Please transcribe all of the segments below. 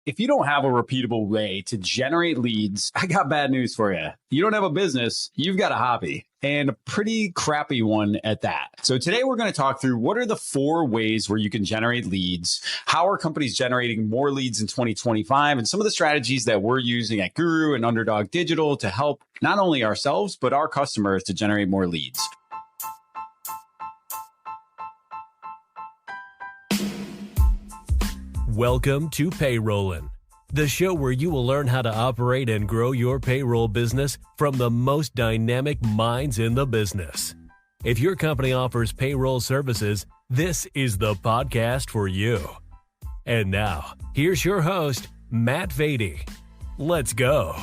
If you don't have a repeatable way to generate leads, I got bad news for you. You don't have a business, you've got a hobby, and a pretty crappy one at that. So today we're going to talk through what are the 4 ways where you can generate leads, how are companies generating more leads in 2025, and some of the strategies that we're using at Guru and Underdog Digital to help not only ourselves, but our customers to generate more leads. Welcome to Payrollin', the show where you will learn how to operate and grow your payroll business from the most dynamic minds in the business. If your company offers payroll services, this is the podcast for you. And now, here's your host, Matt Vaadi. Let's go.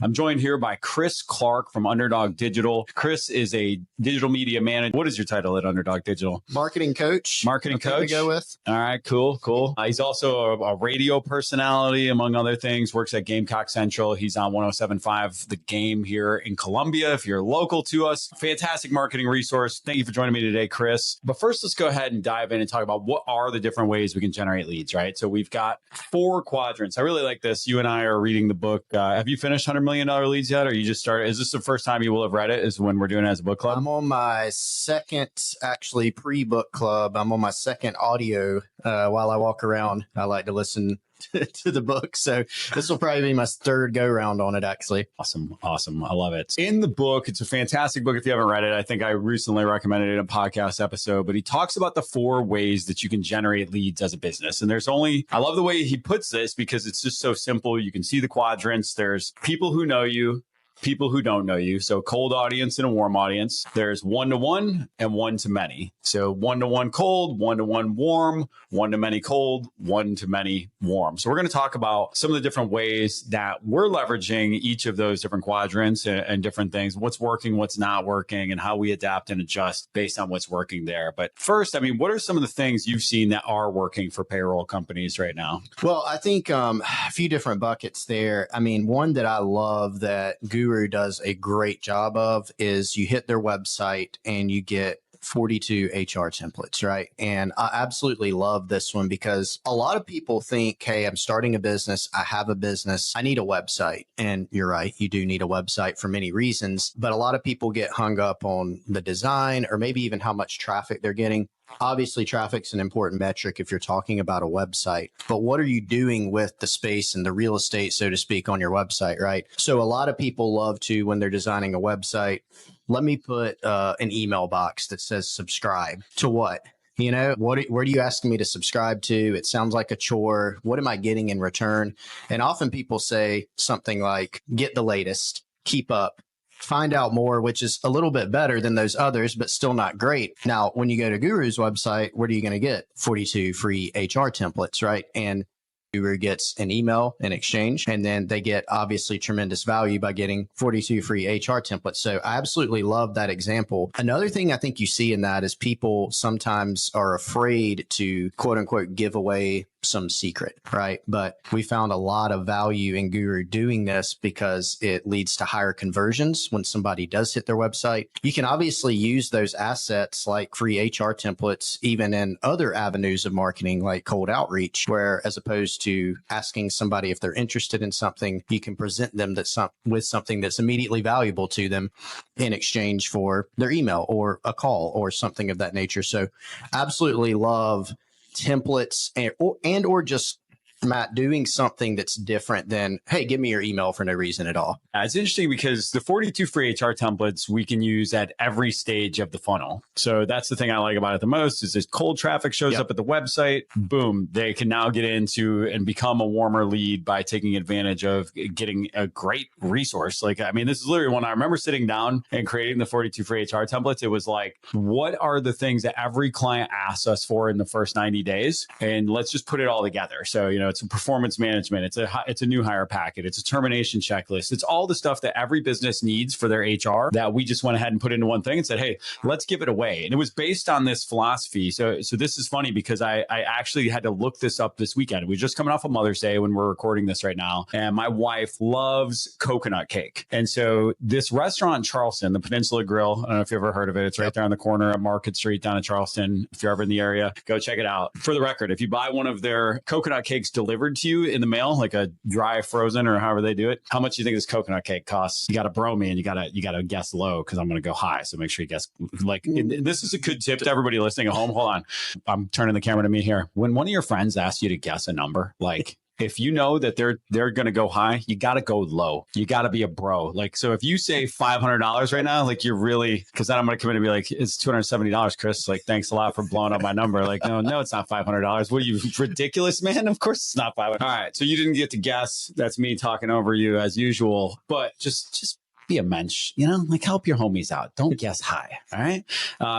I'm joined here by Chris Clark from Underdog Digital. Chris is a digital media manager. What is your title at Underdog Digital? Marketing coach. Marketing coach. To go with. All right, cool. He's also a radio personality, among other things. Works at Gamecock Central. He's on 107.5 The Game here in Columbia. If you're local to us, fantastic marketing resource. Thank you for joining me today, Chris. But first, let's go ahead and dive in and talk about what are the different ways we can generate leads, right? So we've got 4 quadrants. I really like this. You and I are reading the book. Have you finished $100 million leads yet, or you just started? Is this the first time you will have read it? Is when we're doing it as a book club? I'm on my second, actually pre-book club. I'm on my second audio. While I walk around, I like to listen to the book. So this will probably be my third go round on it, actually. Awesome. I love it. In the book, it's a fantastic book. If you haven't read it, I think I recently recommended it in a podcast episode, but he talks about the 4 ways that you can generate leads as a business. And I love the way he puts this because it's just so simple. You can see the quadrants. There's people who know you, people who don't know you. So cold audience and a warm audience. There's one-to-one and one-to-many. So one-to-one cold, one-to-one warm, one-to-many cold, one-to-many warm. So we're going to talk about some of the different ways that we're leveraging each of those different quadrants and different things, what's working, what's not working, and how we adapt and adjust based on what's working there. But first, what are some of the things you've seen that are working for payroll companies right now? Well, I think a few different buckets there. One that I love that Guru does a great job of is you hit their website and you get 42 HR templates, right? And I absolutely love this one because a lot of people think, hey, I'm starting a business. I have a business. I need a website. And you're right. You do need a website for many reasons. But a lot of people get hung up on the design or maybe even how much traffic they're getting. Obviously, traffic's an important metric if you're talking about a website, but what are you doing with the space and the real estate, so to speak, on your website, right? So a lot of people love to, when they're designing a website, let me put an email box that says subscribe to what? Where are you asking me to subscribe to? It sounds like a chore. What am I getting in return? And often people say something like, get the latest, keep up, find out more, which is a little bit better than those others, but still not great. Now, when you go to Guru's website, what are you going to get? 42 free HR templates, right? And Guru gets an email in exchange, and then they get obviously tremendous value by getting 42 free HR templates. So I absolutely love that example. Another thing I think you see in that is people sometimes are afraid to quote unquote give away some secret, right? But we found a lot of value in Guru doing this because it leads to higher conversions when somebody does hit their website. You can obviously use those assets like free HR templates, even in other avenues of marketing like cold outreach, where as opposed to asking somebody if they're interested in something, you can present them with something that's immediately valuable to them in exchange for their email or a call or something of that nature. So absolutely love templates and or just Matt doing something that's different than, hey, give me your email for no reason at all. It's interesting because the 42 free HR templates we can use at every stage of the funnel. So that's the thing I like about it the most is this cold traffic shows up at the website. Boom. They can now get into and become a warmer lead by taking advantage of getting a great resource. This is literally when I remember sitting down and creating the 42 free HR templates. It was like, what are the things that every client asks us for in the first 90 days? And let's just put it all together. So, it's a performance management. It's a new hire packet. It's a termination checklist. It's all the stuff that every business needs for their HR that we just went ahead and put into one thing and said, hey, let's give it away. And it was based on this philosophy. So this is funny because I actually had to look this up this weekend. We're just coming off of Mother's Day when we're recording this right now. And my wife loves coconut cake. And so this restaurant in Charleston, the Peninsula Grill, I don't know if you've ever heard of it. It's right there on the corner of Market Street down in Charleston. If you're ever in the area, go check it out. For the record, if you buy one of their coconut cakes delivered to you in the mail, like a dry frozen or however they do it, how much do you think this coconut cake costs? You got to bro me and you got to guess low because I'm going to go high. So make sure you guess. Like, this is a good tip to everybody listening at home. Hold on. I'm turning the camera to me here. When one of your friends asks you to guess a number, like, if you know that they're going to go high, you got to go low. You got to be a bro. Like, so if you say $500 right now, like you're really, because then I'm going to come in and be like, it's $270, Chris. Like, thanks a lot for blowing up my number. Like, no, it's not $500. What are you, ridiculous, man? Of course it's not $500. All right. So you didn't get to guess. That's me talking over you as usual, but just be a mensch, like help your homies out. Don't guess high. All right.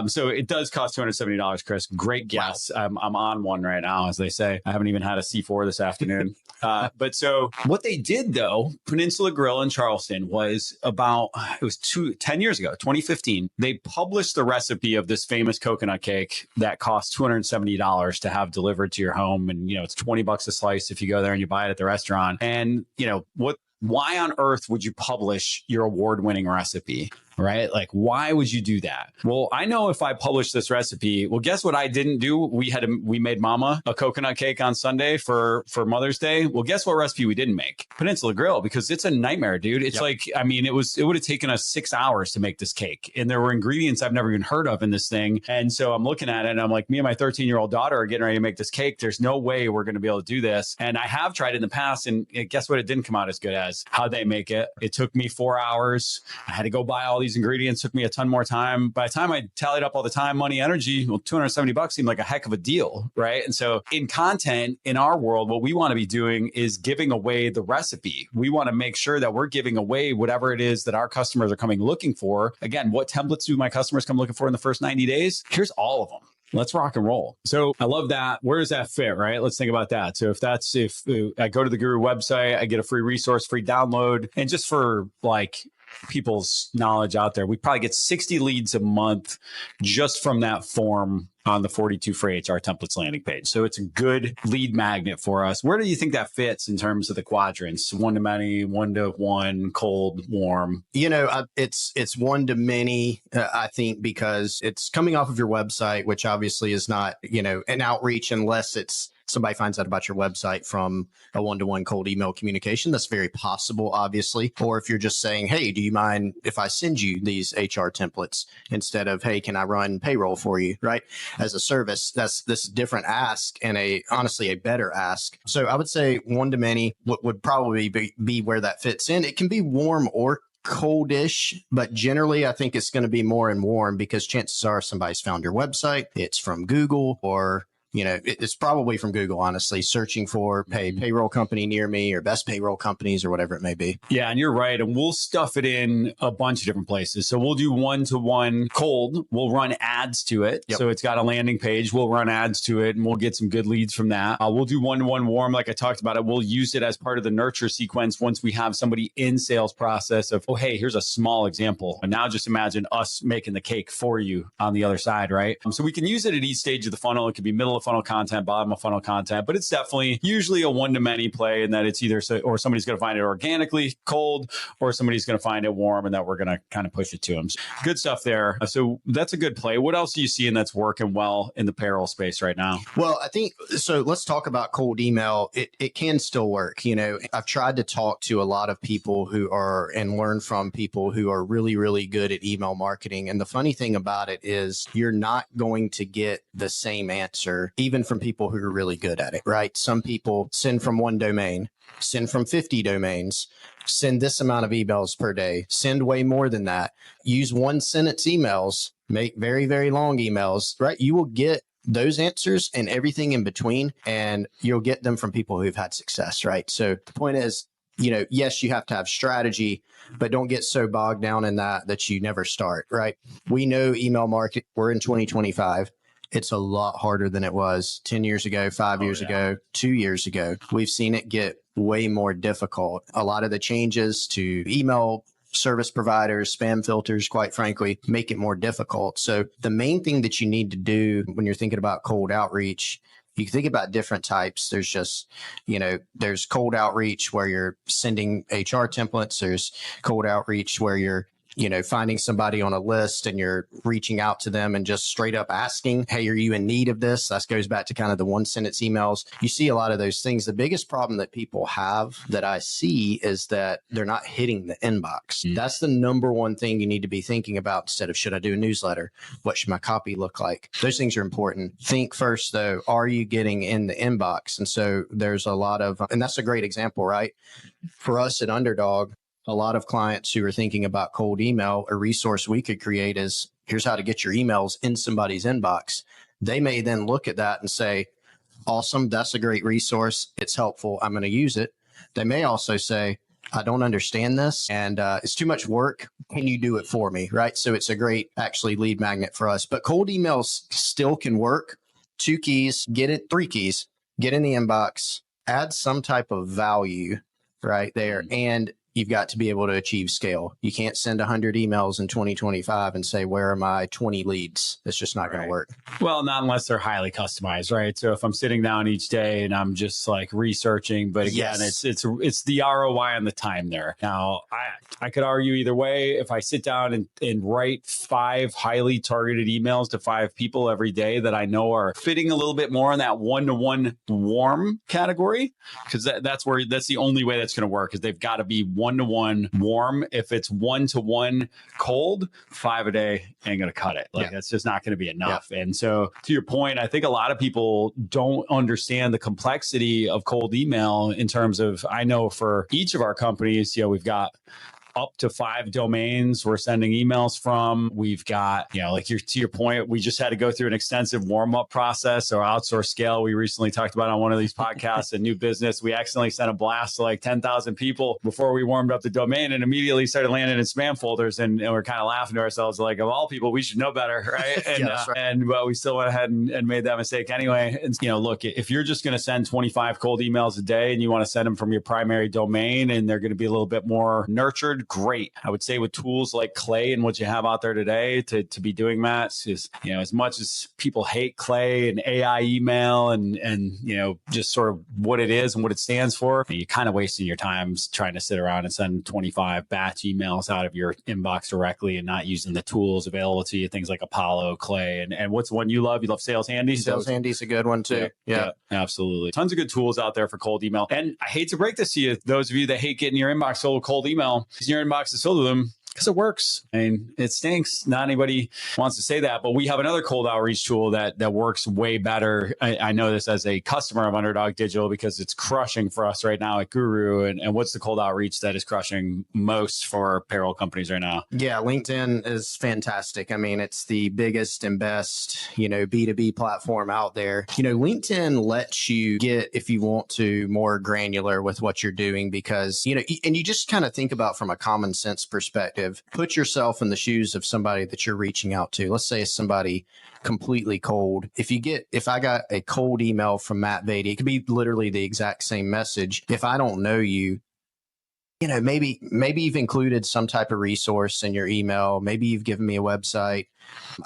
So it does cost $270, Chris. Great guess. Wow. I'm on one right now, as they say. I haven't even had a C4 this afternoon. But so what they did though, Peninsula Grill in Charleston was it was 10 years ago, 2015. They published the recipe of this famous coconut cake that costs $270 to have delivered to your home. And, it's $20 a slice if you go there and you buy it at the restaurant. And, why on earth would you publish your award-winning recipe? Right? Like, why would you do that? Well, I know if I published this recipe, well, guess what I didn't do? We made mama a coconut cake on Sunday for Mother's Day. Well, guess what recipe we didn't make? Peninsula Grill, because it's a nightmare, dude. It's it would have taken us 6 hours to make this cake. And there were ingredients I've never even heard of in this thing. And so I'm looking at it and I'm like, me and my 13-year-old daughter are getting ready to make this cake. There's no way we're going to be able to do this. And I have tried it in the past. And guess what? It didn't come out as good as how they make it. It took me 4 hours. I had to go buy all these ingredients. Took me a ton more time. By the time I tallied up all the time, money, energy, well, $270 seemed like a heck of a deal, right? And so in content, in our world, what we want to be doing is giving away the recipe. We want to make sure that we're giving away whatever it is that our customers are coming looking for. Again, what templates do my customers come looking for in the first 90 days? Here's all of them. Let's rock and roll. So I love that. Where does that fit, right? Let's think about that. So if I go to the Guru website, I get a free resource, free download. And just for people's knowledge out there, we probably get 60 leads a month just from that form on the 42 Free HR Templates landing page. So it's a good lead magnet for us. Where do you think that fits in terms of the quadrants? One to many, one to one, cold, warm? It's one to many, I think, because it's coming off of your website, which obviously is not, an outreach unless it's somebody finds out about your website from a one-to-one cold email communication. That's very possible, obviously. Or if you're just saying, hey, do you mind if I send you these HR templates instead of, hey, can I run payroll for you, right? As a service, that's this different ask and honestly a better ask. So I would say one to many would probably be where that fits in. It can be warm or coldish, but generally I think it's going to be more and warm because chances are somebody's found your website. It's from Google or it's probably from Google, honestly, searching for payroll company near me or best payroll companies or whatever it may be. Yeah, and you're right. And we'll stuff it in a bunch of different places. So we'll do one-to-one cold. We'll run ads to it. Yep. So it's got a landing page. We'll run ads to it and we'll get some good leads from that. We'll do one-to-one warm, like I talked about it. We'll use it as part of the nurture sequence once we have somebody in sales process of, oh, hey, here's a small example. And now just imagine us making the cake for you on the other side, right? So we can use it at each stage of the funnel. It could be middle of funnel content, bottom of funnel content, but it's definitely usually a one-to-many play in that it's either or somebody's going to find it organically cold or somebody's going to find it warm and that we're going to kind of push it to them. So good stuff there. So that's a good play. What else are you seeing that's working well in the payroll space right now? Well, I think, so let's talk about cold email. It can still work. I've tried to talk to a lot of people and learn from people who are really, really good at email marketing. And the funny thing about it is you're not going to get the same answer, even from people who are really good at it, right? Some people send from one domain, send from 50 domains, send this amount of emails per day, send way more than that, use one sentence emails, make very, very long emails, right? You will get those answers and everything in between, and you'll get them from people who've had success, right? So the point is, yes, you have to have strategy, but don't get so bogged down in that you never start, right? We know email market, we're in 2025. It's a lot harder than it was 10 years ago, 5 years ago, 2 years ago. We've seen it get way more difficult. A lot of the changes to email service providers, spam filters, quite frankly, make it more difficult. So the main thing that you need to do when you're thinking about cold outreach, you can think about different types. There's just, there's cold outreach where you're sending HR templates. There's cold outreach where you're finding somebody on a list and you're reaching out to them and just straight up asking, hey, are you in need of this? That goes back to kind of the one sentence emails. You see a lot of those things. The biggest problem that people have that I see is that they're not hitting the inbox. That's the number one thing you need to be thinking about instead of, should I do a newsletter? What should my copy look like? Those things are important. Think first, though, are you getting in the inbox? And so there's a lot of, and that's a great example, right? For us at Underdog, a lot of clients who are thinking about cold email, a resource we could create is, here's how to get your emails in somebody's inbox. They may then look at that and say, awesome, that's a great resource. It's helpful. I'm going to use it. They may also say, I don't understand this and it's too much work. Can you do it for me? Right. So it's a great actually lead magnet for us. But cold emails still can work. 2 keys, get it, 3 keys, get in the inbox, add some type of value right there. And you've got to be able to achieve scale. You can't send 100 emails in 2025 and say, where are my 20 leads? It's just not going to work. Well, not unless they're highly customized, right? So if I'm sitting down each day and I'm just like researching, but again, it's the ROI on the time there. Now, I could argue either way. If I sit down and write 5 highly targeted emails to 5 people every day that I know are fitting a little bit more in that one-to-one warm category, because that's the only way that's going to work, is they've got to be one-to-one warm. If it's one-to-one cold, 5 a day ain't going to cut it. That's just not going to be enough. Yeah. And so to your point, I think a lot of people don't understand the complexity of cold email in terms of, I know for each of our companies, we've got up to 5 domains we're sending emails from. We've got, to your point, we just had to go through an extensive warm-up process. So outsource scale, we recently talked about on one of these podcasts, a new business. We accidentally sent a blast to like 10,000 people before we warmed up the domain and immediately started landing in spam folders. And we're kind of laughing to ourselves, like, of all people, we should know better, right? And, and we still went ahead and made that mistake anyway. And, look, if you're just going to send 25 cold emails a day and you want to send them from your primary domain and they're going to be a little bit more nurtured, great. I would say with tools like Clay and what you have out there today to be doing that is, as much as people hate Clay and AI email and just sort of what it is and what it stands for, you're kind of wasting your time trying to sit around and send 25 batch emails out of your inbox directly and not using the tools available to you, things like Apollo, Clay, and what's the one you love? You love Sales Handy? Sales Handy is a good one too. Yeah, absolutely. Tons of good tools out there for cold email. And I hate to break this to you, those of you that hate getting your inbox filled with cold email, your inbox is filled with them because it works. I mean, it stinks. Not anybody wants to say that, but we have another cold outreach tool that works way better. I know this as a customer of Underdog Digital because it's crushing for us right now at Guru. And what's the cold outreach that is crushing most for payroll companies right now? Yeah, LinkedIn is fantastic. I mean, it's the biggest and best, B2B platform out there. LinkedIn lets you get, if you want to, more granular with what you're doing because, and you just kind of think about from a common sense perspective. Put yourself in the shoes of somebody that you're reaching out to. Let's say it's somebody completely cold. If I got a cold email from Matt Vaadi, it could be literally the exact same message. If I don't know you, maybe you've included some type of resource in your email. Maybe you've given me a website.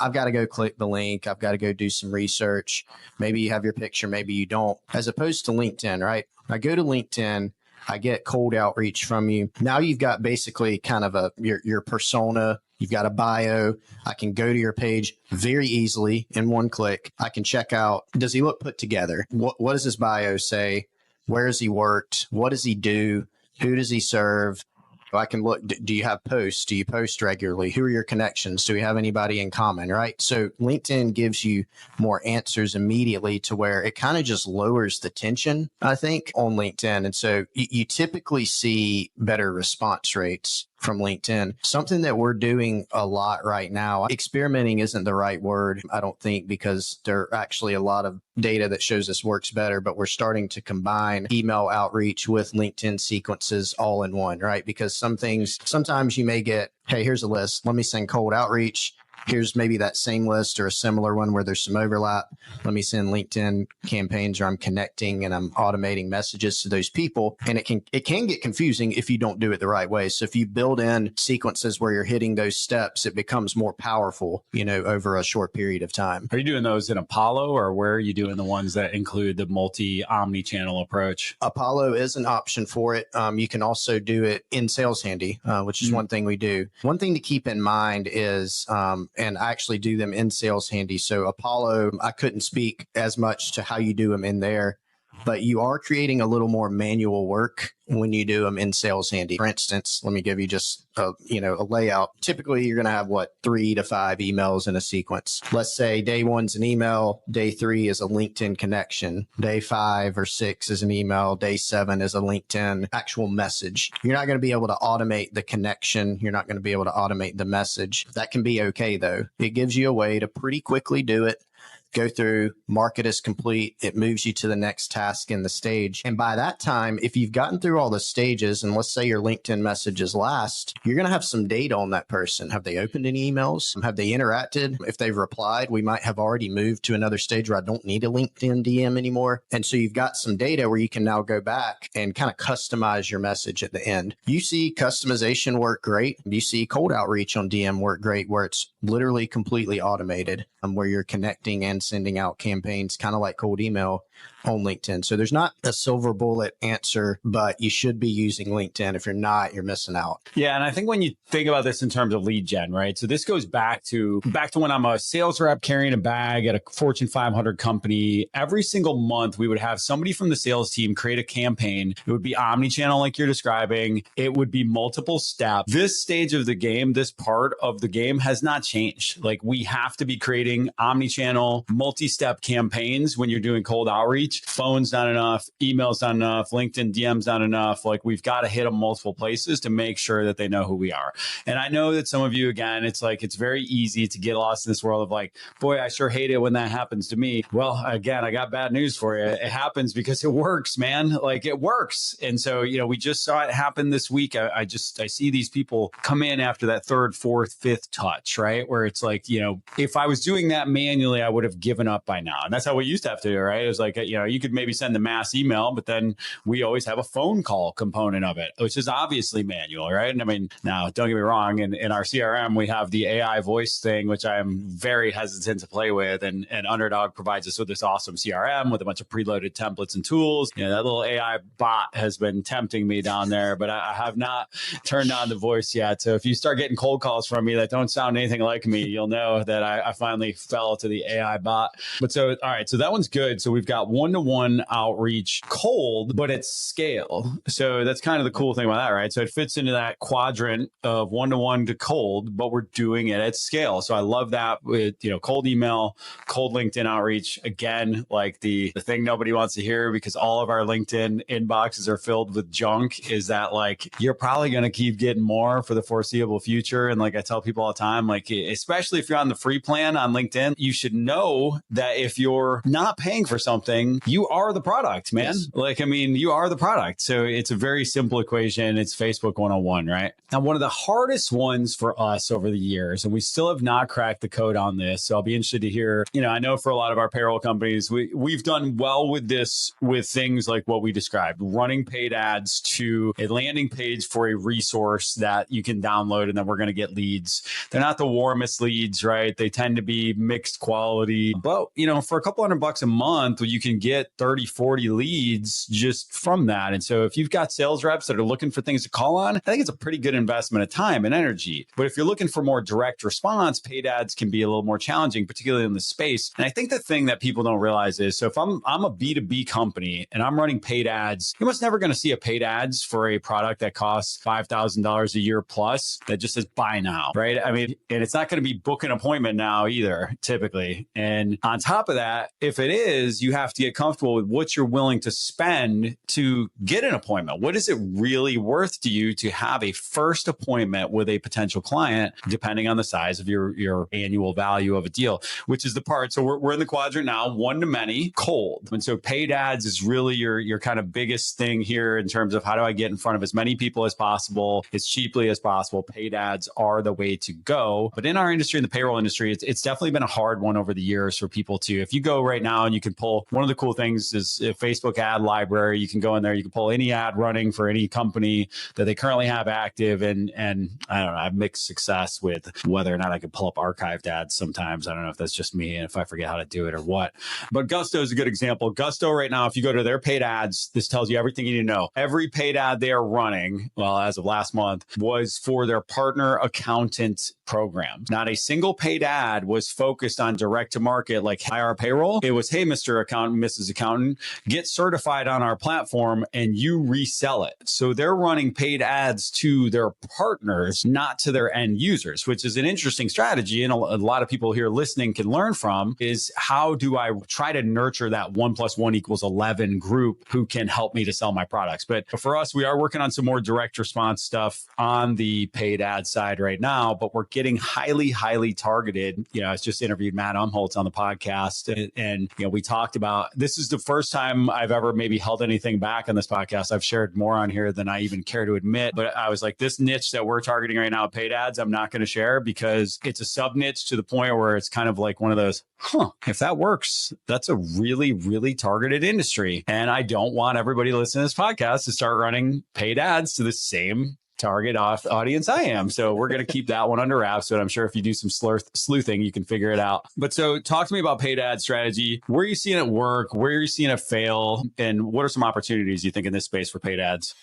I've got to go click the link. I've got to go do some research. Maybe you have your picture. Maybe you don't. As opposed to LinkedIn, right? I go to LinkedIn. I get cold outreach from you. Now you've got basically kind of your persona. You've got a bio. I can go to your page very easily in one click. I can check out, does he look put together? What does his bio say? Where has he worked? What does he do? Who does he serve? I can look, do you have posts? Do you post regularly? Who are your connections? Do we have anybody in common, right? So LinkedIn gives you more answers immediately to where it kind of just lowers the tension, I think, on LinkedIn. And so you typically see better response rates from LinkedIn. Something that we're doing a lot right now, experimenting isn't the right word, I don't think, because there are actually a lot of data that shows this works better, but we're starting to combine email outreach with LinkedIn sequences all in one, right? Because sometimes you may get, hey, here's a list. Let me send cold outreach. Here's maybe that same list or a similar one where there's some overlap. Let me send LinkedIn campaigns where I'm connecting and I'm automating messages to those people. And it can get confusing if you don't do it the right way. So if you build in sequences where you're hitting those steps, it becomes more powerful, over a short period of time. Are you doing those in Apollo, or where are you doing the ones that include the omni-channel approach? Apollo is an option for it. You can also do it in Sales Handy, which is one thing we do. One thing to keep in mind is, and I actually do them in Sales Handy. So Apollo, I couldn't speak as much to how you do them in there, but you are creating a little more manual work when you do them in Sales Handy. For instance, let me give you just a layout. Typically, you're going to have 3 to 5 emails in a sequence. Let's say day 1's an email, day 3 is a LinkedIn connection, day 5 or 6 is an email, day 7 is a LinkedIn actual message. You're not going to be able to automate the connection. You're not going to be able to automate the message. That can be okay, though. It gives you a way to pretty quickly do it. Go through, mark it as complete. It moves you to the next task in the stage. And by that time, if you've gotten through all the stages, and let's say your LinkedIn message is last, you're going to have some data on that person. Have they opened any emails? Have they interacted? If they've replied, we might have already moved to another stage where I don't need a LinkedIn DM anymore. And so you've got some data where you can now go back and kind of customize your message at the end. You see customization work great. You see cold outreach on DM work great, where it's literally completely automated, where you're connecting and sending out campaigns, kind of like cold email on LinkedIn. So there's not a silver bullet answer, but you should be using LinkedIn. If you're not, you're missing out. Yeah. And I think when you think about this in terms of lead gen, right? So this goes back to when I'm a sales rep carrying a bag at a Fortune 500 company. Every single month, we would have somebody from the sales team create a campaign. It would be omni-channel like you're describing. It would be multiple steps. This stage of the game, this part of the game has not changed. Like, we have to be creating omni-channel, multi-step campaigns when you're doing cold outreach. Phone's not enough, email's not enough, LinkedIn DM's not enough. Like, we've got to hit them multiple places to make sure that they know who we are. And I know that some of you, again, it's very easy to get lost in this world of like, boy, I sure hate it when that happens to me. Well, again, I got bad news for you. It happens because it works, man. Like, it works. And so, we just saw it happen this week. I see these people come in after that 3rd, 4th, 5th touch, right? Where it's like, if I was doing that manually, I would have given up by now. And that's how we used to have to do, right? It was like, you could maybe send the mass email, but then we always have a phone call component of it, which is obviously manual, right? And I mean, now don't get me wrong. In our CRM, we have the AI voice thing, which I am very hesitant to play with. And Underdog provides us with this awesome CRM with a bunch of preloaded templates and tools. That little AI bot has been tempting me down there, but I have not turned on the voice yet. So if you start getting cold calls from me that don't sound anything like me, you'll know that I finally fell to the AI bot. But so, all right, so that one's good. So we've got one-to-one outreach cold, but at scale. So that's kind of the cool thing about that, right? So it fits into that quadrant of one-to-one to cold, but we're doing it at scale. So I love that with, cold email, cold LinkedIn outreach. Again, like the thing nobody wants to hear, because all of our LinkedIn inboxes are filled with junk, is that like, you're probably going to keep getting more for the foreseeable future. And like I tell people all the time, like, especially if you're on the free plan on LinkedIn, you should know that if you're not paying for something, you are the product, man. Yes. Like, I mean, you are the product. So it's a very simple equation. It's Facebook 101, right? Now, one of the hardest ones for us over the years, and we still have not cracked the code on this. So I'll be interested to hear, I know for a lot of our payroll companies, we've done well with this, with things like what we described, running paid ads to a landing page for a resource that you can download, and then we're going to get leads. They're not the warmest leads, right? They tend to be mixed quality, but for a couple $100 a month, you can get 30, 40 leads just from that. And so if you've got sales reps that are looking for things to call on, I think it's a pretty good investment of time and energy. But if you're looking for more direct response, paid ads can be a little more challenging, particularly in the space. And I think the thing that people don't realize is, so if I'm a B2B company and I'm running paid ads, you're almost never going to see a paid ads for a product that costs $5,000 a year plus that just says buy now, right? I mean, and it's not going to be book an appointment now either, typically. And on top of that, if it is, you have to get comfortable with what you're willing to spend to get an appointment. What is it really worth to you to have a first appointment with a potential client, depending on the size of your annual value of a deal, which is the part. So we're in the quadrant now, one to many, cold. And so paid ads is really your kind of biggest thing here in terms of how do I get in front of as many people as possible, as cheaply as possible. Paid ads are the way to go. But in our industry, in the payroll industry, it's definitely been a hard one over the years for people to, if you go right now and you can pull, one of the cool things is a Facebook ad library. You can go in there, you can pull any ad running for any company that they currently have active. And I don't know, I've mixed success with whether or not I can pull up archived ads sometimes. I don't know if that's just me and if I forget how to do it or what. But Gusto is a good example. Gusto right now, if you go to their paid ads, this tells you everything you need to know. Every paid ad they are running, well, as of last month, was for their partner accountant program. Not a single paid ad was focused on direct to market like IR payroll. It was, hey, Mr. Accountant, Mrs. Accountant, get certified on our platform and you resell it. So they're running paid ads to their partners, not to their end users, which is an interesting strategy. And a lot of people here listening can learn from is how do I try to nurture that 1 + 1 = 11 group who can help me to sell my products. But for us, we are working on some more direct response stuff on the paid ad side right now, but we're getting highly targeted. You know, I just interviewed Matt Umholtz on the podcast and you know, we talked about, this is the first time I've ever maybe held anything back on this podcast. I've shared more on here than I even care to admit, but I was like, this niche that we're targeting right now, paid ads, I'm not going to share because it's a sub niche to the point where it's kind of like one of those, if that works, that's a really targeted industry. And I don't want everybody listening to this podcast to start running paid ads to the same target audience I am. So we're going to keep that one under wraps, but I'm sure if you do some sleuthing, you can figure it out. But so talk to me about paid ad strategy. Where are you seeing it work? Where are you seeing it fail? And what are some opportunities you think in this space for paid ads?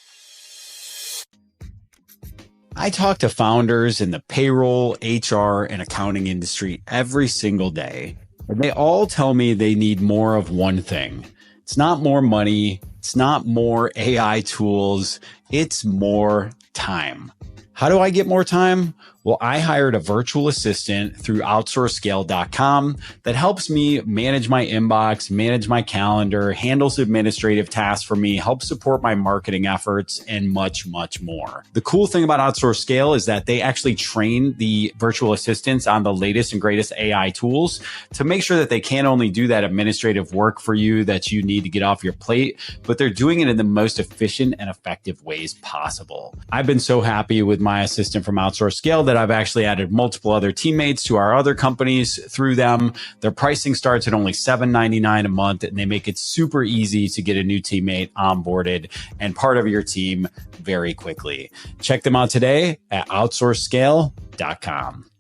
I talk to founders in the payroll, HR, and accounting industry every single day. And they all tell me they need more of one thing. It's not more money. It's not more AI tools. It's more time. How do I get more time? Well, I hired a virtual assistant through outsourcescale.com that helps me manage my inbox, manage my calendar, handles administrative tasks for me, helps support my marketing efforts, and much more. The cool thing about OutsourceScale is that they actually train the virtual assistants on the latest and greatest AI tools to make sure that they can't only do that administrative work for you that you need to get off your plate, but they're doing it in the most efficient and effective ways possible. I've been so happy with my assistant from OutsourceScale that I've actually added multiple other teammates to our other companies through them. Their pricing starts at only $7.99 a month, and they make it super easy to get a new teammate onboarded and part of your team very quickly. Check them out today at outsourcescale.com.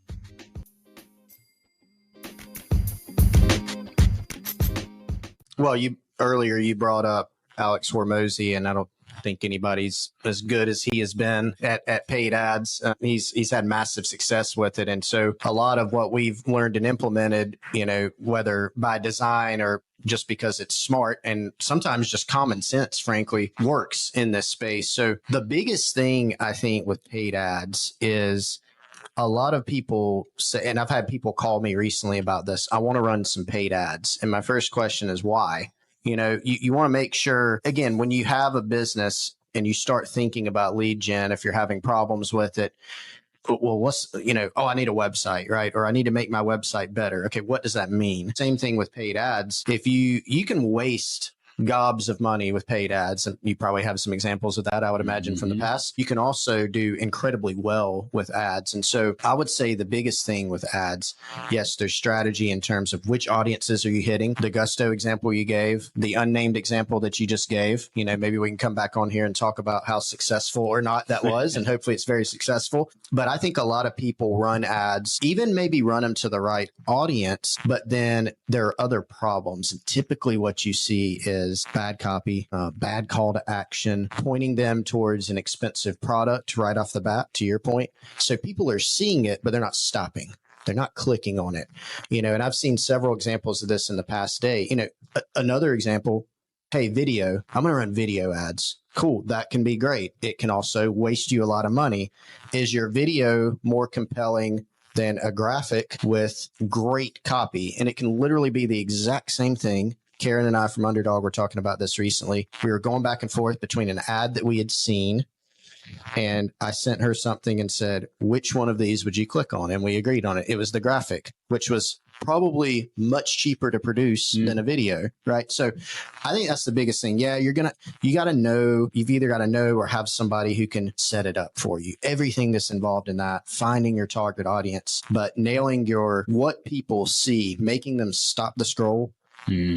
Well, earlier you brought up Alex Hormozy, and I don't think anybody's as good as he has been at paid ads. He's had massive success with it. And so a lot of what we've learned and implemented, you know, whether by design or just because it's smart and sometimes just common sense, frankly, works in this space. So the biggest thing I think with paid ads is a lot of people say, and I've had people call me recently about this, I want to run some paid ads. And my first question is why? You know, you want to make sure, again, when you have a business and you start thinking about lead gen, if you're having problems with it, well, I need a website, right? Or I need to make my website better. Okay, what does that mean? Same thing with paid ads. If you can waste gobs of money with paid ads, and you probably have some examples of that, I would imagine, from the past. You can also do incredibly well with ads. And so I would say the biggest thing with ads, yes, there's strategy in terms of which audiences are you hitting. The Gusto example you gave, the unnamed example that you just gave, you know, maybe we can come back on here and talk about how successful or not that was, and hopefully it's very successful. But I think a lot of people run ads, even maybe run them to the right audience, but then there are other problems. And typically what you see is bad copy, bad call to action, pointing them towards an expensive product right off the bat, to your point. So people are seeing it, but they're not stopping. They're not clicking on it, you know, and I've seen several examples of this in the past day. You know, another example, hey, video, I'm going to run video ads. Cool. That can be great. It can also waste you a lot of money. Is your video more compelling than a graphic with great copy? And it can literally be the exact same thing, Karen and I from Underdog were talking about this recently. We were going back and forth between an ad that we had seen, and I sent her something and said, which one of these would you click on? And we agreed on it. It was the graphic, which was probably much cheaper to produce than a video, right? So I think that's the biggest thing. Yeah, you've either got to know or have somebody who can set it up for you. Everything that's involved in that, finding your target audience, but nailing what people see, making them stop the scroll,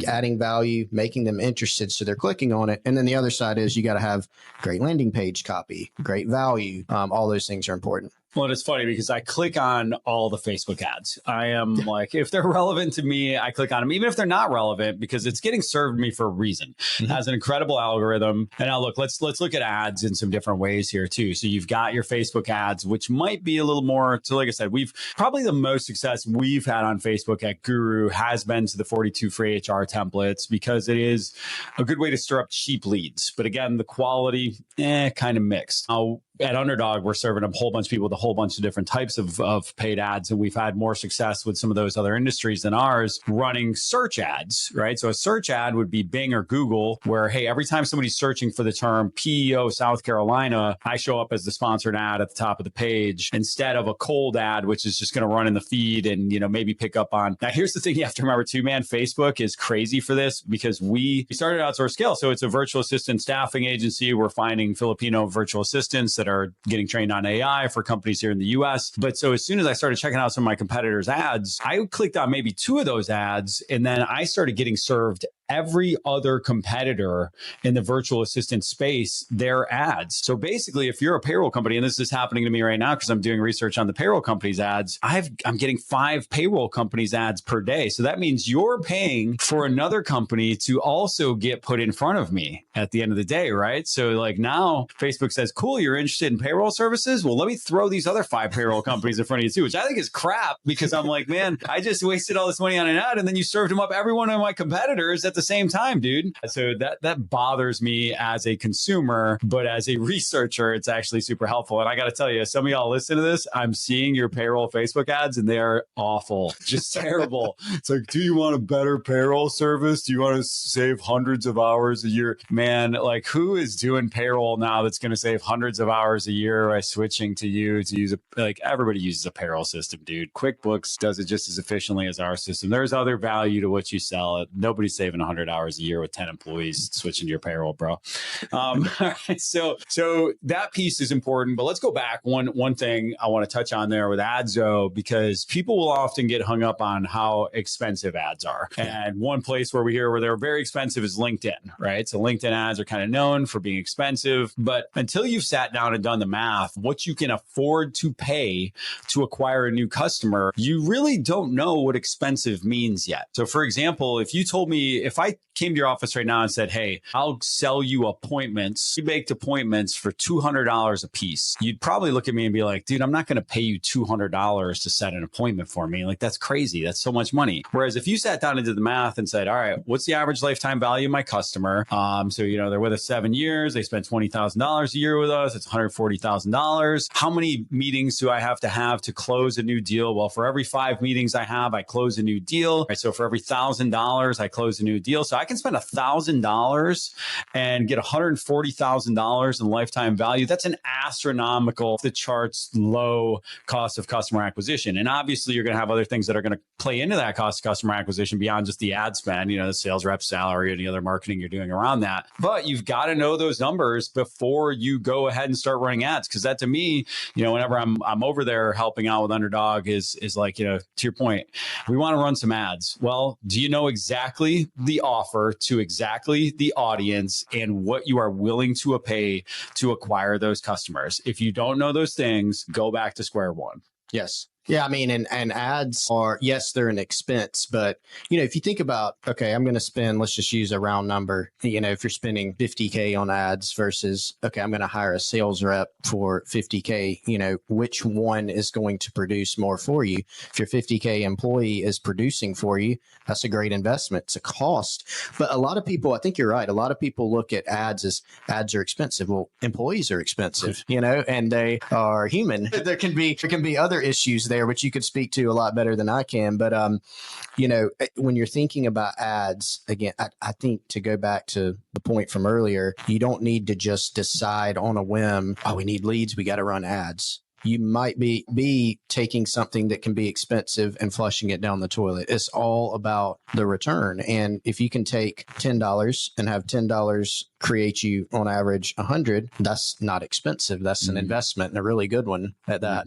adding value, making them interested so they're clicking on it. And then the other side is you got to have great landing page copy, great value. All those things are important. Well, it's funny because I click on all the Facebook ads. I am like, if they're relevant to me, I click on them, even if they're not relevant, because it's getting served me for a reason. It has an incredible algorithm. And now look, let's look at ads in some different ways here too. So you've got your Facebook ads, which might be a little more, so like I said, we've probably the most success we've had on Facebook at Guru has been to the 42 free HR templates, because it is a good way to stir up cheap leads. But again, the quality, kind of mixed. Now, at Underdog, we're serving a whole bunch of people with a whole bunch of different types of paid ads. And we've had more success with some of those other industries than ours running search ads, right? So a search ad would be Bing or Google, where, hey, every time somebody's searching for the term PEO South Carolina, I show up as the sponsored ad at the top of the page instead of a cold ad, which is just going to run in the feed and, maybe pick up on. Now, here's the thing you have to remember too, man. Facebook is crazy for this because we started Outsource Scale. So it's a virtual assistant staffing agency. We're finding Filipino virtual assistants that are getting trained on AI for companies here in the US. But so as soon as I started checking out some of my competitors' ads, I clicked on maybe 2 of those ads, and then I started getting served every other competitor in the virtual assistant space, their ads. So basically, if you're a payroll company, and this is happening to me right now because I'm doing research on the payroll companies' ads, I'm getting 5 payroll companies' ads per day. So that means you're paying for another company to also get put in front of me at the end of the day, right? So like now Facebook says, cool, you're interested in payroll services? Well, let me throw these other 5 payroll companies in front of you too, which I think is crap because I'm like, man, I just wasted all this money on an ad and then you served them up every one of my competitors at the same time, dude. So that bothers me as a consumer, but as a researcher, it's actually super helpful. And I got to tell you, some of y'all listen to this, I'm seeing your payroll Facebook ads and they're awful, just terrible. It's like, do you want a better payroll service? Do you want to save hundreds of hours a year? Man, like who is doing payroll now that's going to save hundreds of hours a year by switching to you to use everybody uses a payroll system, dude. QuickBooks does it just as efficiently as our system. There's other value to what you sell. Nobody's saving 100 hours a year with 10 employees switching to your payroll, bro. So that piece is important, but let's go back. One thing I want to touch on there with ads though, because people will often get hung up on how expensive ads are. And one place where we hear where they're very expensive is LinkedIn, right? So LinkedIn ads are kind of known for being expensive, but until you've sat down and done the math, what you can afford to pay to acquire a new customer, you really don't know what expensive means yet. So for example, if you told me, if I came to your office right now and said, hey, I'll sell you appointments, baked appointments for $200 a piece, you'd probably look at me and be like, dude, I'm not going to pay you $200 to set an appointment for me. Like, that's crazy. That's so much money. Whereas if you sat down and did the math and said, all right, what's the average lifetime value of my customer? So, they're with us 7 years. They spend $20,000 a year with us. It's $140,000. How many meetings do I have to close a new deal? Well, for every 5 meetings I have, I close a new deal. Right? So for every $1,000, I close a new deal. So I can spend $1,000 and get $140,000 in lifetime value. That's an astronomical, the charts low cost of customer acquisition. And obviously you're going to have other things that are going to play into that cost of customer acquisition beyond just the ad spend, the sales rep salary, and the other marketing you're doing around that. But you've got to know those numbers before you go ahead and start running ads. Because that to me, whenever I'm over there helping out with Underdog is like, to your point, we want to run some ads. Well, do you know exactly the offer to exactly the audience and what you are willing to pay to acquire those customers? If you don't know those things, go back to square one. Yes. Yeah, I mean, and ads are, yes, they're an expense, but, if you think about, okay, I'm going to spend, let's just use a round number, if you're spending $50K on ads versus, okay, I'm going to hire a sales rep for $50K, which one is going to produce more for you? If your $50K employee is producing for you, that's a great investment. It's a cost. But a lot of people, I think you're right. A lot of people look at ads as ads are expensive. Well, employees are expensive, and they are human. There can be other issues there there, which you could speak to a lot better than I can. But, when you're thinking about ads, again, I think to go back to the point from earlier, you don't need to just decide on a whim, oh, we need leads, we got to run ads. You might be taking something that can be expensive and flushing it down the toilet. It's all about the return. And if you can take $10 and have $10 create you on average 100, that's not expensive. That's an investment and a really good one at that.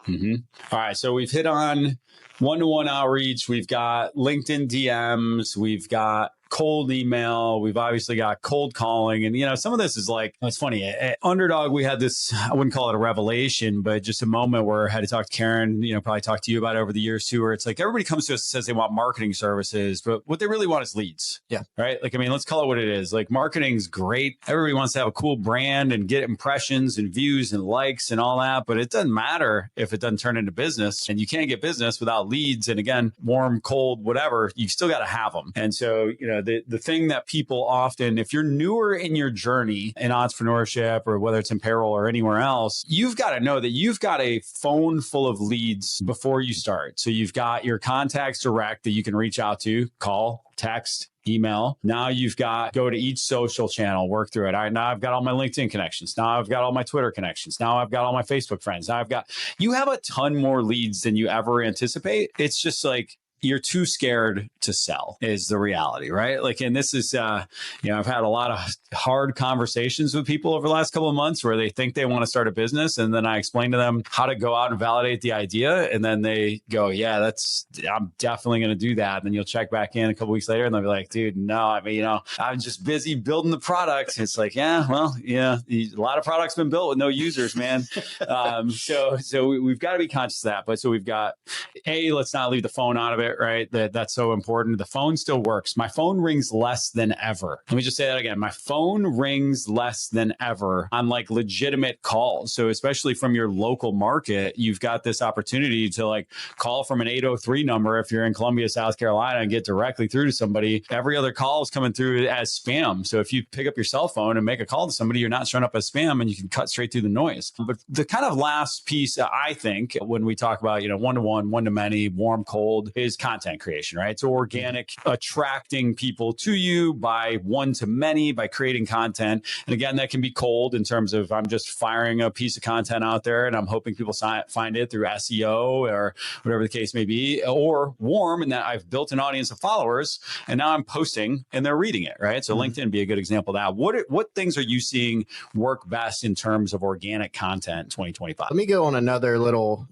All right. So we've hit on one-to-one outreach. We've got LinkedIn DMs. We've got cold email. We've obviously got cold calling. And, some of this is like, it's funny. At Underdog, we had this, I wouldn't call it a revelation, but just a moment where I had to talk to Karen, probably talked to you about it over the years too, where it's like everybody comes to us and says they want marketing services, but what they really want is leads. Yeah. Right. Let's call it what it is. Like marketing's great. Everybody wants to have a cool brand and get impressions and views and likes and all that, but it doesn't matter if it doesn't turn into business, and you can't get business without leads. And again, warm, cold, whatever, you still got to have them. And so, the thing that people often, if you're newer in your journey in entrepreneurship or whether it's in payroll or anywhere else, you've got to know that you've got a phone full of leads before you start. So you've got your contacts direct that you can reach out to, call, text, email. Now you've got go to each social channel, work through it. All right, now I've got all my LinkedIn connections. Now I've got all my Twitter connections. Now I've got all my Facebook friends. Now you have a ton more leads than you ever anticipate. It's just like, you're too scared to sell is the reality, right? And this is, I've had a lot of hard conversations with people over the last couple of months where they think they want to start a business. And then I explain to them how to go out and validate the idea. And then they go, yeah, I'm definitely going to do that. And then you'll check back in a couple of weeks later and they'll be like, dude, no, I'm just busy building the products. It's like, a lot of products been built with no users, man. So we've got to be conscious of that. But so we've got, let's not leave the phone out of it. Right? That's so important. The phone still works. My phone rings less than ever. Let me just say that again. My phone rings less than ever on legitimate calls. So especially from your local market, you've got this opportunity to call from an 803 number if you're in Columbia, South Carolina, and get directly through to somebody. Every other call is coming through as spam. So if you pick up your cell phone and make a call to somebody, you're not showing up as spam and you can cut straight through the noise. But the kind of last piece, I think, when we talk about, one-to-one, one-to-many, warm, cold, is content creation, right? So organic, attracting people to you by one-to-many, by creating content. And again, that can be cold in terms of I'm just firing a piece of content out there and I'm hoping people find it through SEO or whatever the case may be, or warm in that I've built an audience of followers and now I'm posting and they're reading it, right? So LinkedIn would be a good example of that. What things are you seeing work best in terms of organic content in 2025? Let me go on another little,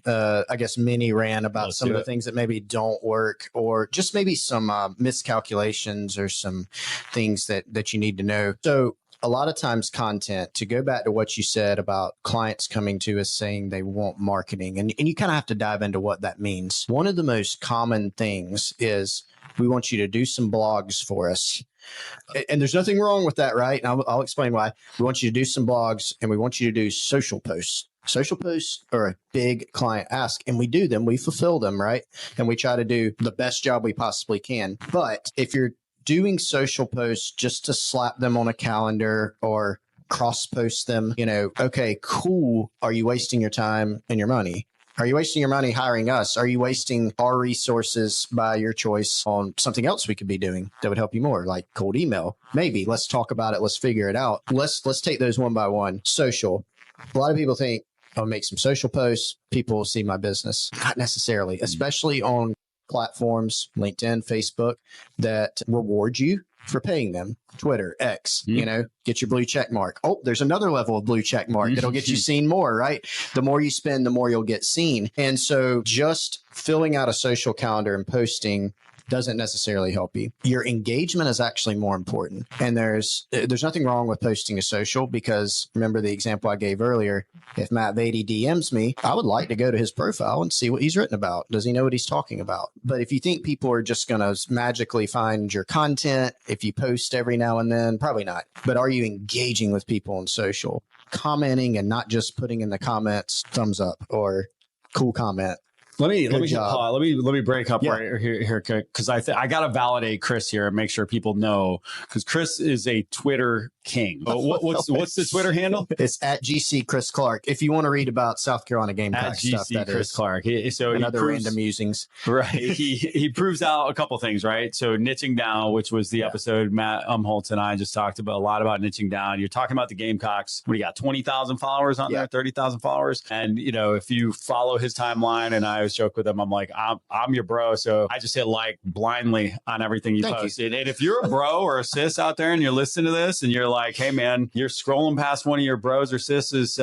mini rant about some of the things that maybe don't work, or just maybe some miscalculations or some things that you need to know. So a lot of times content, to go back to what you said about clients coming to us saying they want marketing, and you kind of have to dive into what that means. One of the most common things is we want you to do some blogs for us. And there's nothing wrong with that, right? And I'll explain why. We want you to do some blogs and we want you to do social posts. Social posts are a big client ask, and we do them. We fulfill them, right? And we try to do the best job we possibly can. But if you're doing social posts just to slap them on a calendar or cross post them, okay, cool. Are you wasting your time and your money? Are you wasting your money hiring us? Are you wasting our resources by your choice on something else we could be doing that would help you more, like cold email? Maybe. Let's talk about it. Let's figure it out. Let's take those one by one. Social. A lot of people think, I'll make some social posts. People will see my business. Not necessarily, especially on platforms, LinkedIn, Facebook, that reward you for paying them. Twitter, X, get your blue check mark. Oh, there's another level of blue check mark that'll get you seen more, right? The more you spend, the more you'll get seen. And so just filling out a social calendar and posting doesn't necessarily help you. Your engagement is actually more important. And there's nothing wrong with posting a social, because remember the example I gave earlier, if Matt Vaadi DMs me, I would like to go to his profile and see what he's written about. Does he know what he's talking about? But if you think people are just going to magically find your content if you post every now and then, probably not. But are you engaging with people on social? Commenting and not just putting in the comments, thumbs up or cool comment. Let me job. let me break up right here because I got to validate Chris here and make sure people know, because Chris is a Twitter king. What's the Twitter handle? It's at GC Chris Clark. If you want to read about South Carolina Gamecock stuff, that Chris is. Clark. And other random musings. Right. He proves out a couple things, right? So niching down, which was the episode Matt Umholtz and I just talked about a lot about niching down. You're talking about the Gamecocks. What do you got? 20,000 followers on there, 30,000 followers. And if you follow his timeline, and I always joke with him, I'm like, I'm your bro. So I just hit like blindly on everything you post. And if you're a bro or a sis out there and you're listening to this and you're like, hey man, you're scrolling past one of your bros or sis's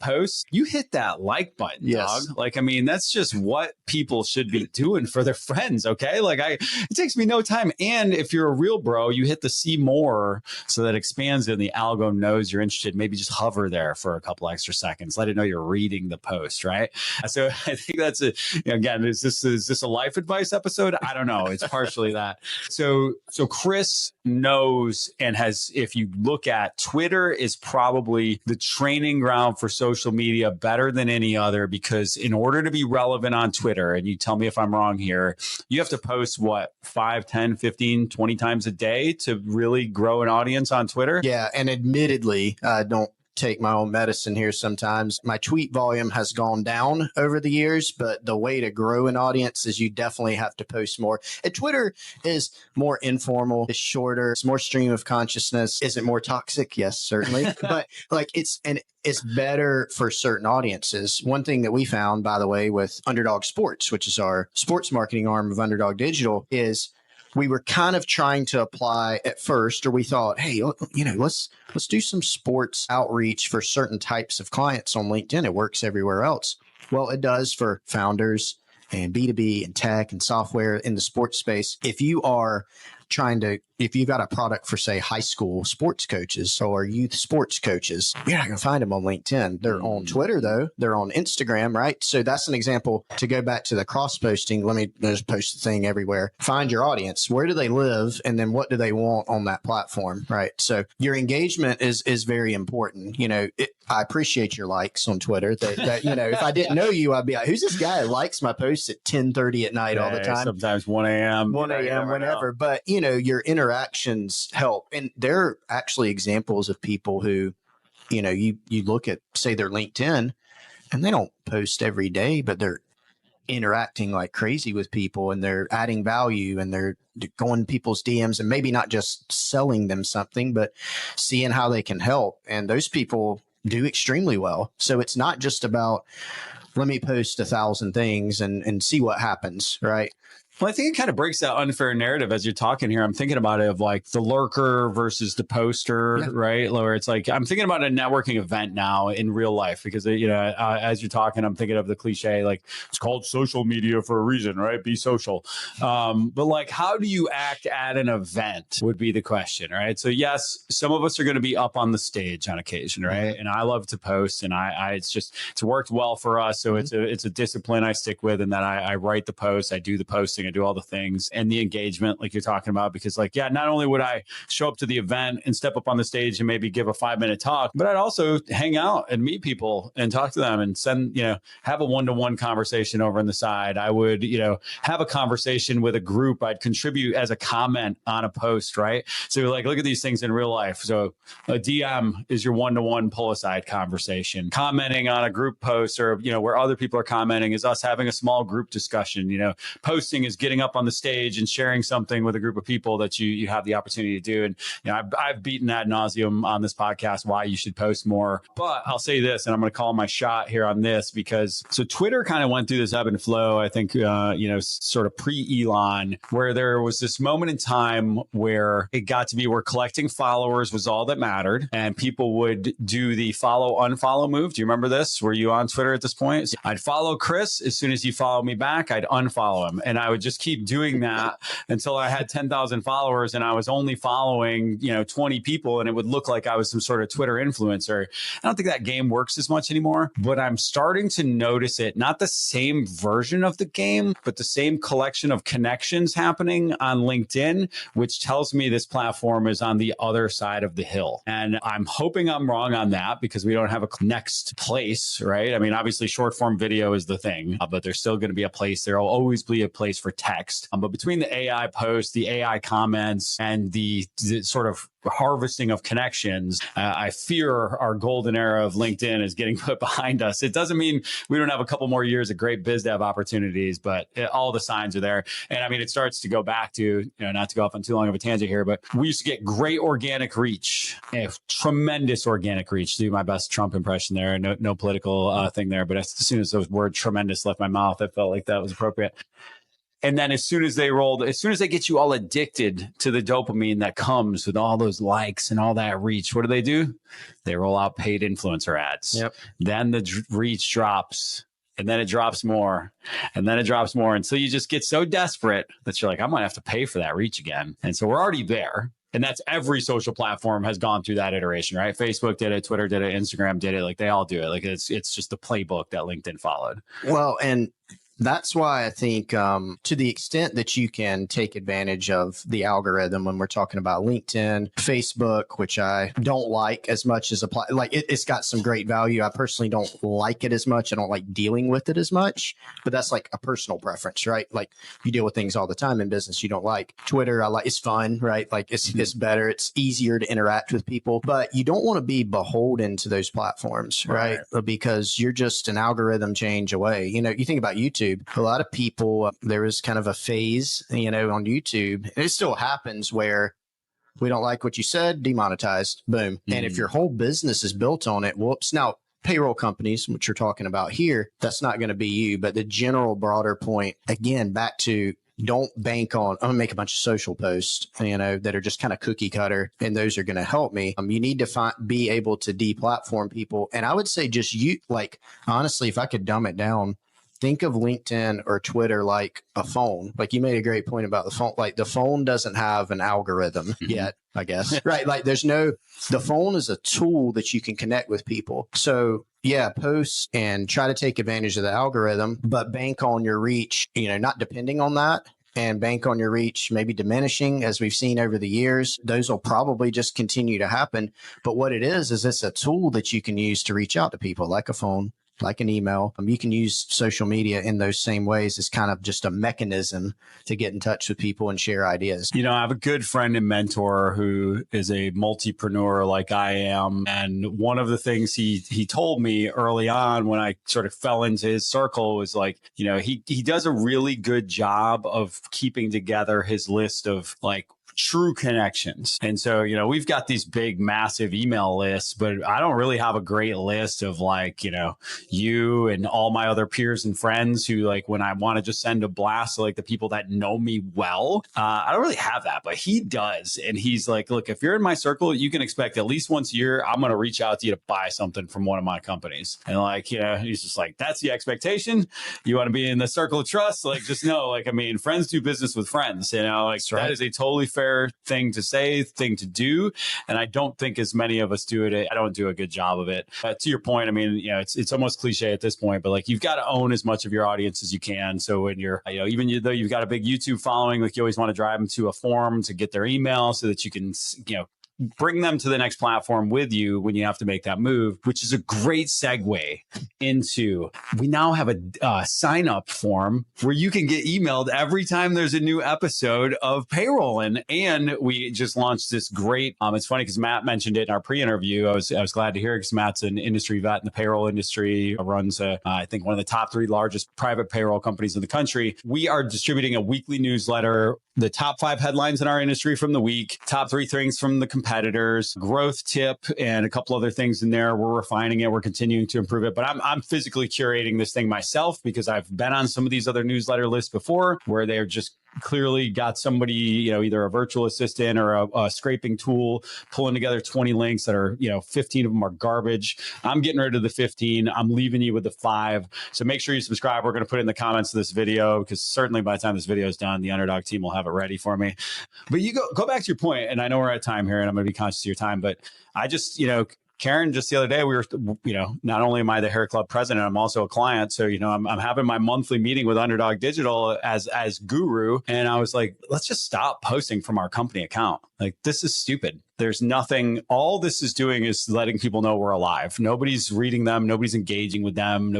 posts, you hit that like button, dog. Like, I mean, that's just what people should be doing for their friends. Okay. Like it takes me no time. And if you're a real bro, you hit the see more so that expands it and the algo knows you're interested. Maybe just hover there for a couple extra seconds. Let it know you're reading the post. Right. So I think that's again, is this a life advice episode? I don't know. It's partially that. So Chris knows and has, if you look at Twitter, is probably the training ground for social media better than any other, because in order to be relevant on Twitter, and you tell me if I'm wrong here, you have to post 5, 10, 15, 20 times a day to really grow an audience on Twitter. Yeah. And admittedly, don't take my own medicine here sometimes. My tweet volume has gone down over the years, but the way to grow an audience is you definitely have to post more. And Twitter is more informal, it's shorter, it's more stream of consciousness. Is it more toxic? Yes, certainly. But it's better for certain audiences. One thing that we found, by the way, with Underdog Sports, which is our sports marketing arm of Underdog Digital, is we were kind of trying to apply at first, or we thought, hey, let's do some sports outreach for certain types of clients on LinkedIn. It works everywhere else. Well, it does for founders and B2B and tech and software in the sports space. If you've got a product for, say, high school sports coaches or youth sports coaches, you're not going to find them on LinkedIn. They're on Twitter, though. They're on Instagram, right? So that's an example. To go back to the cross posting, let me just post the thing everywhere. Find your audience. Where do they live? And then what do they want on that platform, right? So your engagement is very important. I appreciate your likes on Twitter. That if I didn't know you, I'd be like, who's this guy that likes my posts at 10:30 at night all the time? Sometimes 1 a.m. 1 a.m., whenever. But, your interactions help. And there are actually examples of people who, you look at, say, their LinkedIn, and they don't post every day, but they're interacting like crazy with people, and they're adding value, and they're going people's DMs, and maybe not just selling them something, but seeing how they can help. And those people do extremely well. So it's not just about, let me post 1,000 things and see what happens, right? Well, I think it kind of breaks that unfair narrative as you're talking here. I'm thinking about it of like the lurker versus the poster, right? Where it's like, I'm thinking about a networking event now in real life, because, as you're talking, I'm thinking of the cliche, like it's called social media for a reason, right? Be social. But like, how do you act at an event would be the question, right? So yes, some of us are going to be up on the stage on occasion, right? And I love to post, and it's worked well for us. So it's a discipline I stick with, and that I write the post, I do the posting, I do all the things, and the engagement like you're talking about, because not only would I show up to the event and step up on the stage and maybe give a 5-minute talk, but I'd also hang out and meet people and talk to them and have a one-to-one conversation over on the side. I would, have a conversation with a group. I'd contribute as a comment on a post, right? So look at these things in real life. So a DM is your one-to-one pull-aside conversation. Commenting on a group post, or, where other people are commenting, is us having a small group discussion. Posting is getting up on the stage and sharing something with a group of people that you have the opportunity to do. And I've beaten ad nauseum on this podcast why you should post more. But I'll say this, and I'm going to call my shot here on this, because Twitter kind of went through this ebb and flow, I think, sort of pre-Elon, where there was this moment in time where it got to be where collecting followers was all that mattered, and people would do the follow unfollow move. Do you remember this? Were you on Twitter at this point? I'd follow Chris. As soon as he followed me back, I'd unfollow him, and I would just keep doing that until I had 10,000 followers and I was only following, 20 people, and it would look like I was some sort of Twitter influencer. I don't think that game works as much anymore, but I'm starting to notice it, not the same version of the game, but the same collection of connections happening on LinkedIn, which tells me this platform is on the other side of the hill. And I'm hoping I'm wrong on that because we don't have a next place, right? I mean, obviously short form video is the thing, but there's still going to be a place. There will always be a place for text. But between the AI posts, the AI comments, and the sort of harvesting of connections, I fear our golden era of LinkedIn is getting put behind us. It doesn't mean we don't have a couple more years of great biz dev opportunities, but all the signs are there. And I mean, it starts to go back to, not to go off on too long of a tangent here, but we used to get great organic reach, tremendous organic reach. Do my best Trump impression there. No political thing there, but as soon as those word tremendous left my mouth, I felt like that was appropriate. And then as soon as they get you all addicted to the dopamine that comes with all those likes and all that reach, what do? They roll out paid influencer ads. Yep. Then the reach drops, and then it drops more, and then it drops more. And so you just get so desperate that you're like, I might have to pay for that reach again. And so we're already there. And that's every social platform has gone through that iteration, right? Facebook did it, Twitter did it, Instagram did it. Like they all do it. Like it's just the playbook that LinkedIn followed. Well, and that's why I think to the extent that you can take advantage of the algorithm when we're talking about LinkedIn, Facebook, which I don't like as much as it's got some great value. I personally don't like it as much. I don't like dealing with it as much, but that's like a personal preference, right? Like you deal with things all the time in business you don't like. Twitter, it's fun, right? Like it's better. It's easier to interact with people, but you don't want to be beholden to those platforms, right? Because you're just an algorithm change away. You think about YouTube. A lot of people, there was kind of a phase, on YouTube, and it still happens where we don't like what you said, demonetized, boom. Mm-hmm. And if your whole business is built on it, whoops. Now, payroll companies, which you're talking about here, that's not going to be you. But the general broader point, again, back to don't bank on, I'm going to make a bunch of social posts, that are just kind of cookie cutter, and those are going to help me. You need to be able to deplatform people. And I would say just honestly, if I could dumb it down, think of LinkedIn or Twitter like a phone. Like you made a great point about the phone. Like the phone doesn't have an algorithm yet, I guess. Right. Like the phone is a tool that you can connect with people. So yeah, post and try to take advantage of the algorithm, but bank on your reach, not depending on that. And bank on your reach, maybe diminishing as we've seen over the years. Those will probably just continue to happen. But what it is it's a tool that you can use to reach out to people, like a phone, like an email. You can use social media in those same ways as kind of just a mechanism to get in touch with people and share ideas. I have a good friend and mentor who is a multipreneur like I am. And one of the things he told me early on when I sort of fell into his circle was like, he does a really good job of keeping together his list of like true connections. And so, we've got these big, massive email lists, but I don't really have a great list of like, you and all my other peers and friends who like, when I want to just send a blast to like the people that know me well, I don't really have that, but he does. And he's like, look, if you're in my circle, you can expect at least once a year, I'm going to reach out to you to buy something from one of my companies. And like, he's just like, that's the expectation. You want to be in the circle of trust? Like, just know, friends do business with friends, that is a totally fair thing to say, thing to do. And I don't think as many of us do it. I don't do a good job of it. To your point, it's almost cliche at this point, but like you've got to own as much of your audience as you can. So when you're, even though you've got a big YouTube following, like you always want to drive them to a forum to get their email so that you can, bring them to the next platform with you when you have to make that move, which is a great segue into, we now have a sign up form where you can get emailed every time there's a new episode of Payroll. And we just launched this great, it's funny because Matt mentioned it in our pre-interview. I was glad to hear it because Matt's an industry vet in the payroll industry, runs I think one of the top 3 largest private payroll companies in the country. We are distributing a weekly newsletter, the top 5 headlines in our industry from the week, top 3 things from the competitors, growth tip, and a couple other things in there. We're refining it. We're continuing to improve it. But I'm physically curating this thing myself because I've been on some of these other newsletter lists before where they're just clearly got somebody, either a virtual assistant or a scraping tool pulling together 20 links that are, 15 of them are garbage. I'm getting rid of the 15. I'm leaving you with the 5. So make sure you subscribe. We're going to put it in the comments of this video, because certainly by the time this video is done, the Underdog team will have it ready for me. But you go back to your point, and I know we're at time here, and I'm going to be conscious of your time, but I just, Karen, just the other day, we were, not only am I the Hair Club president, I'm also a client. So, I'm having my monthly meeting with Underdog Digital as guru. And I was like, let's just stop posting from our company account. Like, this is stupid. There's nothing. All this is doing is letting people know we're alive. Nobody's reading them. Nobody's engaging with them.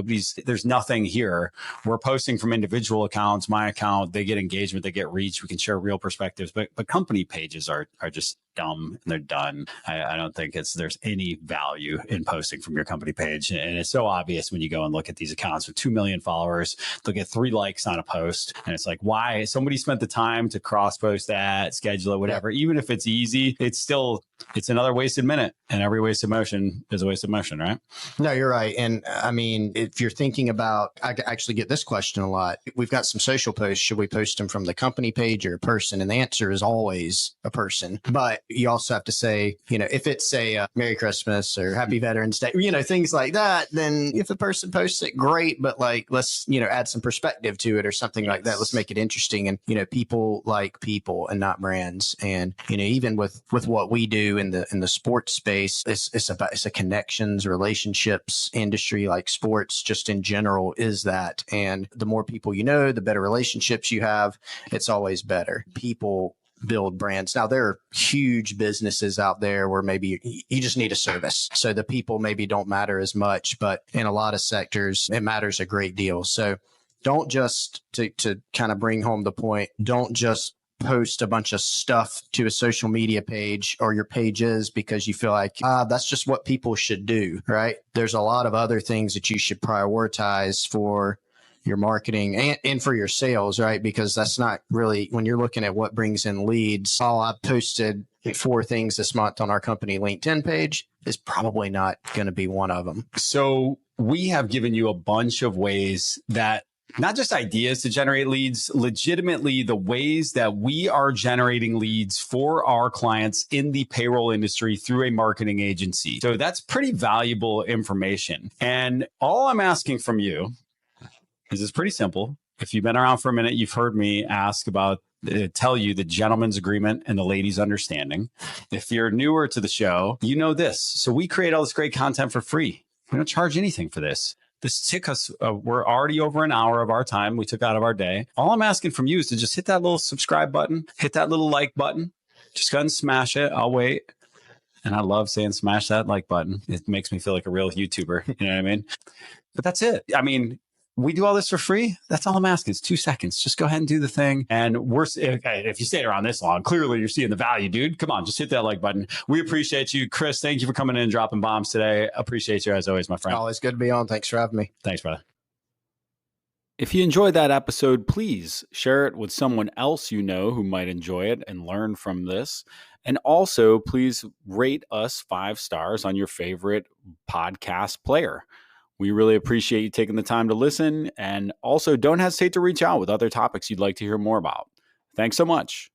There's nothing here. We're posting from individual accounts. My account, they get engagement, they get reach. We can share real perspectives, but company pages are just dumb, and they're done. I don't think there's any value in posting from your company page. And it's so obvious when you go and look at these accounts with 2 million followers, they'll get 3 likes on a post. And it's like, why? Somebody spent the time to cross post that, schedule it, whatever. Even if it's easy, it's another wasted minute, and every wasted motion is a wasted motion, right? No, you're right. And I mean, if you're thinking about, I actually get this question a lot. We've got some social posts. Should we post them from the company page or a person? And the answer is always a person. But you also have to say, if it's a Merry Christmas or Happy Veterans Day, things like that, then if a person posts it, great. But let's, add some perspective to it or something like that. Let's make it interesting. And, people like people and not brands. And, even with what we do in the sports space, it's a connections, relationships industry, like sports just in general is that. And the more people the better relationships you have. It's always better. People build brands. Now, there are huge businesses out there where maybe you just need a service. So the people maybe don't matter as much, but in a lot of sectors, it matters a great deal. So don't just, to kind of bring home the point, don't just post a bunch of stuff to a social media page or your pages because you feel like, that's just what people should do, right? There's a lot of other things that you should prioritize for your marketing and for your sales, right? Because that's not really, when you're looking at what brings in leads, I posted 4 things this month on our company LinkedIn page is probably not going to be one of them. So we have given you a bunch of ways that, not just ideas to generate leads, legitimately the ways that we are generating leads for our clients in the payroll industry through a marketing agency. So that's pretty valuable information. And all I'm asking from you is it's pretty simple. If you've been around for a minute, you've heard me tell you the gentleman's agreement and the lady's understanding. If you're newer to the show, you know this. So we create all this great content for free. We don't charge anything for this. This took us, we're already over an hour of our time we took out of our day. All I'm asking from you is to just hit that little subscribe button, hit that little like button. Just go ahead and smash it. I'll wait. And I love saying smash that like button. It makes me feel like a real YouTuber. You know what I mean? But that's it. I mean, we do all this for free. That's all I'm asking. It's 2 seconds. Just go ahead and do the thing. And if you stayed around this long, clearly you're seeing the value, dude. Come on, just hit that like button. We appreciate you. Chris, thank you for coming in and dropping bombs today. Appreciate you as always, my friend. Always good to be on. Thanks for having me. Thanks, brother. If you enjoyed that episode, please share it with someone else you know who might enjoy it and learn from this. And also, please rate us 5 stars on your favorite podcast player. We really appreciate you taking the time to listen. And also, don't hesitate to reach out with other topics you'd like to hear more about. Thanks so much.